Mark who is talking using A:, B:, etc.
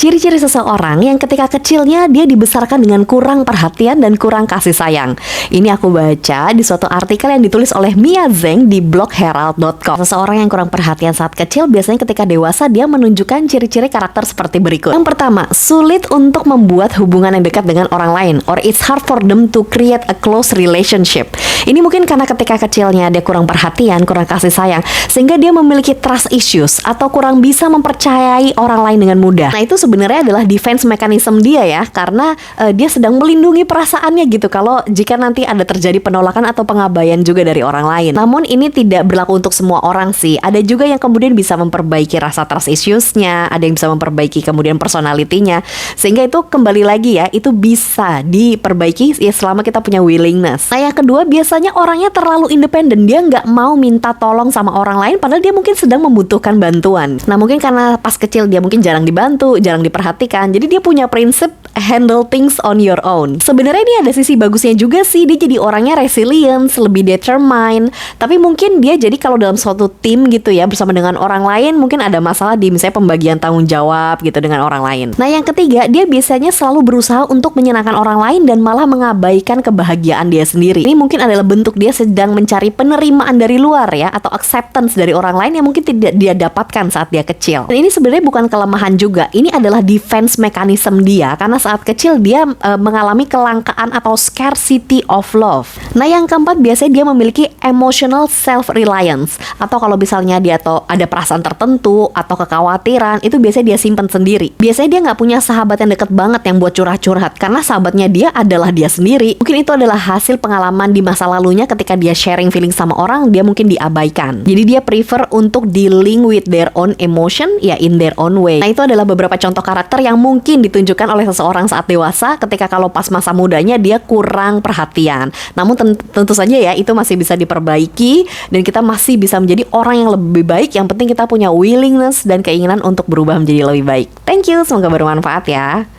A: Ciri-ciri seseorang yang ketika kecilnya dia dibesarkan dengan kurang perhatian dan kurang kasih sayang. Ini aku baca di suatu artikel yang ditulis oleh Mia Zeng di blog herald.com. Seseorang yang kurang perhatian saat kecil biasanya ketika dewasa dia menunjukkan ciri-ciri karakter seperti berikut. Yang pertama, sulit untuk membuat hubungan yang dekat dengan orang lain, or it's hard for them to create a close relationship. Ini mungkin karena ketika kecilnya dia kurang perhatian, kurang kasih sayang, sehingga dia memiliki trust issues atau kurang bisa mempercayai orang lain dengan mudah. Nah, itu sebenarnya adalah defense mechanism dia ya, karena dia sedang melindungi perasaannya gitu kalau jika nanti ada terjadi penolakan atau pengabaian juga dari orang lain. Namun ini tidak berlaku untuk semua orang sih. Ada juga yang kemudian bisa memperbaiki rasa trust issues-nya, ada yang bisa memperbaiki kemudian personality-nya, sehingga itu kembali lagi ya, itu bisa diperbaiki ya selama kita punya willingness. Nah, yang kedua, biasanya orangnya terlalu independen, dia nggak mau minta tolong sama orang lain padahal dia mungkin sedang membutuhkan bantuan. Nah, mungkin karena pas kecil dia mungkin jarang dibantu, jarang diperhatikan, jadi dia punya prinsip handle things on your own. Sebenarnya ini ada sisi bagusnya juga sih, dia jadi orangnya resilience, lebih determined. Tapi mungkin dia jadi kalau dalam suatu tim gitu ya, bersama dengan orang lain, mungkin ada masalah di misalnya pembagian tanggung jawab gitu dengan orang lain. Nah, yang ketiga, dia biasanya selalu berusaha untuk menyenangkan orang lain dan malah mengabaikan kebahagiaan dia sendiri. Ini mungkin adalah bentuk dia sedang mencari penerimaan dari luar ya, atau acceptance dari orang lain yang mungkin tidak dia dapatkan saat dia kecil. Dan ini sebenarnya bukan kelemahan juga, ini adalah defense mechanism dia, karena saat kecil dia mengalami kelangkaan atau scarcity of love. Nah, yang keempat, biasanya dia memiliki emotional self-reliance, atau kalau misalnya dia ada perasaan tertentu atau kekhawatiran, itu biasanya dia simpan sendiri. Biasanya dia nggak punya sahabat yang deket banget yang buat curhat-curhat, karena sahabatnya dia adalah dia sendiri. Mungkin itu adalah hasil pengalaman di masa lalunya ketika dia sharing feeling sama orang, dia mungkin diabaikan. Jadi dia prefer untuk dealing with their own emotion, ya in their own way. Nah, itu adalah beberapa contoh karakter yang mungkin ditunjukkan oleh seseorang saat dewasa ketika kalau pas masa mudanya dia kurang perhatian. Namun tentu saja ya, itu masih bisa diperbaiki dan kita masih bisa menjadi orang yang lebih baik. Yang penting kita punya willingness dan keinginan untuk berubah menjadi lebih baik. Thank you, semoga bermanfaat ya.